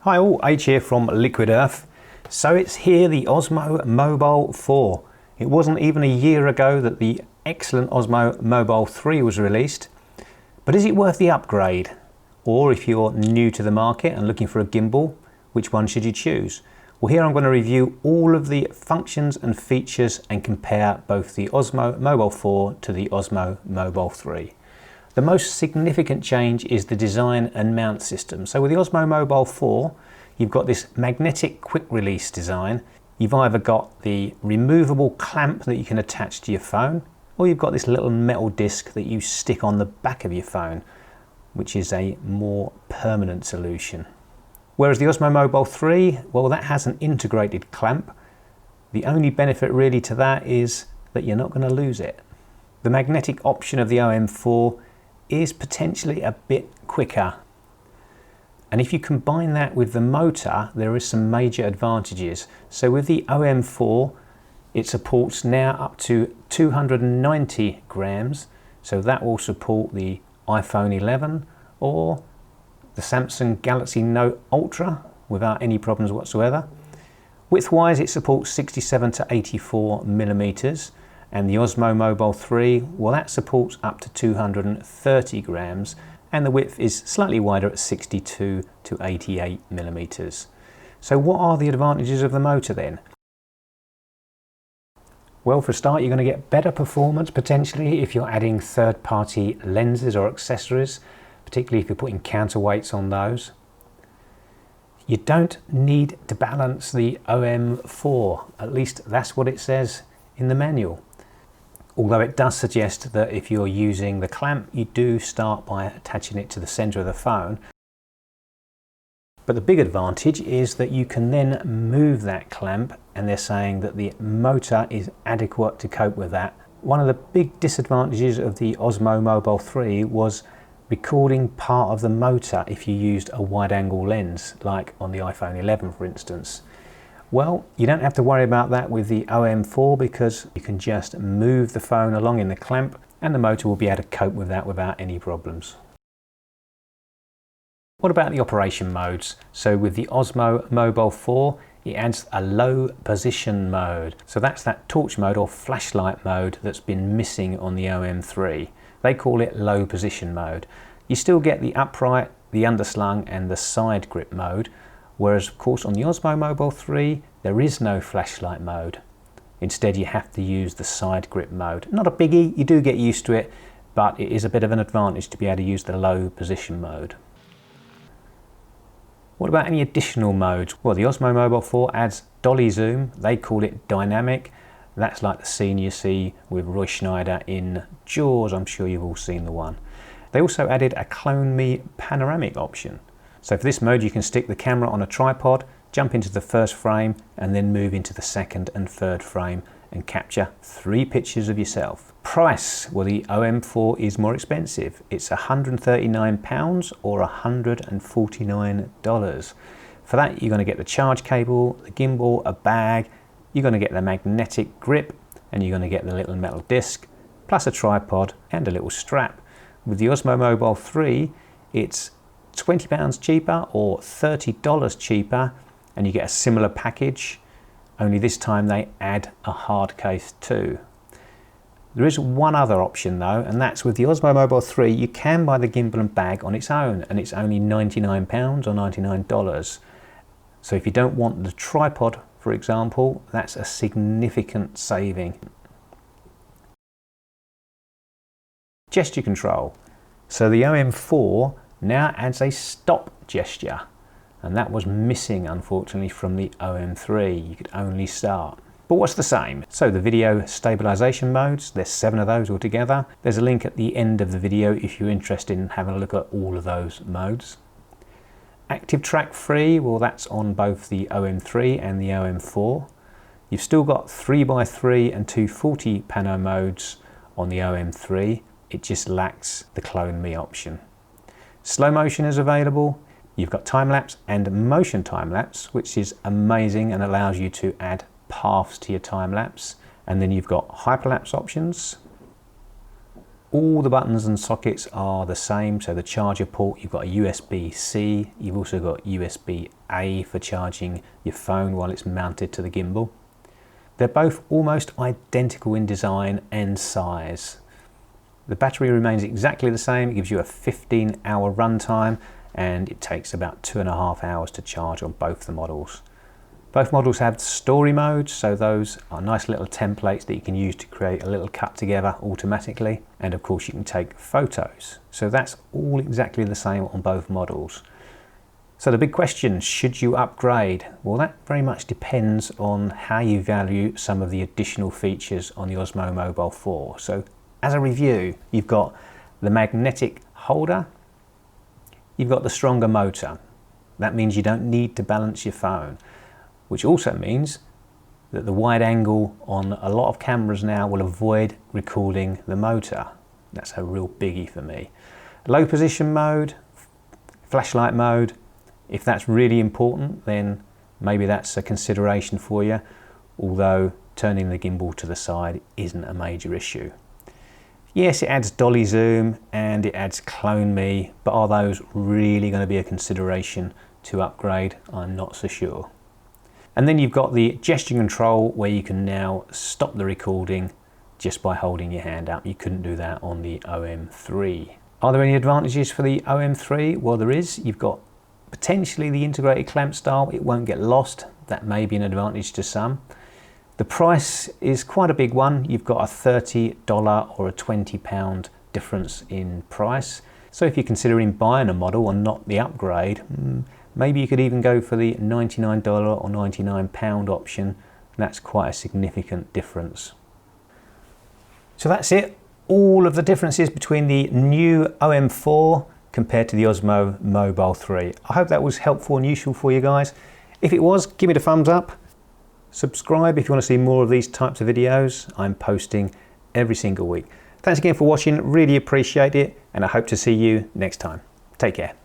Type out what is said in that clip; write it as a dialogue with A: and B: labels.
A: Hi all, H here from Liquid Earth. So it's here, the Osmo Mobile 4. It wasn't even a year ago that the excellent Osmo Mobile 3 was released. But is it worth the upgrade? Or if you're new to the market and looking for a gimbal, which one should you choose? Well, here I'm going to review all of the functions and features and compare both the Osmo Mobile 4 to the Osmo Mobile 3. The most significant change is the design and mount system. So with the Osmo Mobile 4, you've got this magnetic quick release design. You've either got the removable clamp that you can attach to your phone, or you've got this little metal disc that you stick on the back of your phone, which is a more permanent solution. Whereas the Osmo Mobile 3, well, that has an integrated clamp. The only benefit really to that is that you're not going to lose it. The magnetic option of the OM4 is potentially a bit quicker. And if you combine that with the motor, there is some major advantages. So with the OM4, it supports now up to 290 grams. So that will support the iPhone 11 or the Samsung Galaxy Note Ultra without any problems whatsoever. Width-wise, it supports 67 to 84 millimeters. And the Osmo Mobile 3, well, that supports up to 230 grams, and the width is slightly wider at 62 to 88 millimeters. So what are the advantages of the motor then? Well, for a start, you're going to get better performance potentially if you're adding third-party lenses or accessories, particularly if you're putting counterweights on those. You don't need to balance the OM4, at least that's what it says in the manual. Although it does suggest that if you're using the clamp, you do start by attaching it to the center of the phone. But the big advantage is that you can then move that clamp, and they're saying that the motor is adequate to cope with that. One of the big disadvantages of the Osmo Mobile 3 was recording part of the motor if you used a wide angle lens, like on the iPhone 11 for instance. Well, you don't have to worry about that with the OM4 because you can just move the phone along in the clamp and the motor will be able to cope with that without any problems. What about the operation modes? So with the Osmo Mobile 4, it adds a low position mode. So that's that torch mode or flashlight mode that's been missing on the OM3. They call it low position mode. You still get the upright, the underslung and the side grip mode. Whereas of course on the Osmo Mobile 3 there is no flashlight mode. Instead you have to use the side grip mode. Not a biggie, you do get used to it, but it is a bit of an advantage to be able to use the low position mode. What about any additional modes? Well, the Osmo Mobile 4 adds dolly zoom, they call it dynamic. That's like the scene you see with Roy Schneider in Jaws, I'm sure you've all seen the one. They also added a clone me panoramic option. So for this mode you can stick the camera on a tripod, jump into the first frame and then move into the second and third frame and capture 3 pictures of yourself. Price, well, the OM4 is more expensive. It's £139 or $149. For that you're going to get the charge cable, the gimbal, a bag, you're going to get the magnetic grip and you're going to get the little metal disc, plus a tripod and a little strap. With the Osmo Mobile 3 it's £20 cheaper or $30 cheaper and you get a similar package, only this time they add a hard case too. There is one other option though, and that's with the Osmo Mobile 3 you can buy the gimbal and bag on its own and it's only £99 or $99. So if you don't want the tripod for example, that's a significant saving. Gesture control. So the OM4 now adds a stop gesture, and that was missing unfortunately from the OM3. You could only start. But what's the same? So the video stabilization modes, there's 7 of those altogether. There's a link at the end of the video if you're interested in having a look at all of those modes. Active track free, well that's on both the OM3 and the OM4. You've still got 3x3 and 240 pano modes on the OM3. It just lacks the clone me option. Slow motion is available. You've got time-lapse and motion time-lapse, which is amazing and allows you to add paths to your time-lapse. And then you've got hyperlapse options, All the buttons and sockets are the same. So the charger port, you've got a USB-C, you've also got USB-A for charging your phone while it's mounted to the gimbal. They're both almost identical in design and size. The battery remains exactly the same. It gives you a 15-hour runtime, and it takes about 2.5 hours to charge on both the models. Both models have story modes, so those are nice little templates that you can use to create a little cut together automatically. And of course you can take photos. So that's all exactly the same on both models. So the big question, should you upgrade? Well, that very much depends on how you value some of the additional features on the Osmo Mobile 4. So as a review, you've got the magnetic holder, you've got the stronger motor. That means you don't need to balance your phone, which also means that the wide angle on a lot of cameras now will avoid recording the motor. That's a real biggie for me. Low position mode, flashlight mode, if that's really important, then maybe that's a consideration for you, although turning the gimbal to the side isn't a major issue. Yes, it adds dolly zoom and it adds clone me, but are those really going to be a consideration to upgrade? I'm not so sure. And then you've got the gesture control where you can now stop the recording just by holding your hand up. You couldn't do that on the OM3. Are there any advantages for the OM3? Well, there is. You've got potentially the integrated clamp style. It won't get lost. That may be an advantage to some. The price is quite a big one. You've got a $30 or a £20 difference in price. So if you're considering buying a model and not the upgrade, maybe you could even go for the $99 or £99 option. That's quite a significant difference. So that's it. All of the differences between the new OM4 compared to the Osmo Mobile 3. I hope that was helpful and useful for you guys. If it was, give me the thumbs up. Subscribe if you want to see more of these types of videos. I'm posting every single week. Thanks again for watching. Really appreciate it, and I hope to see you next time. Take care.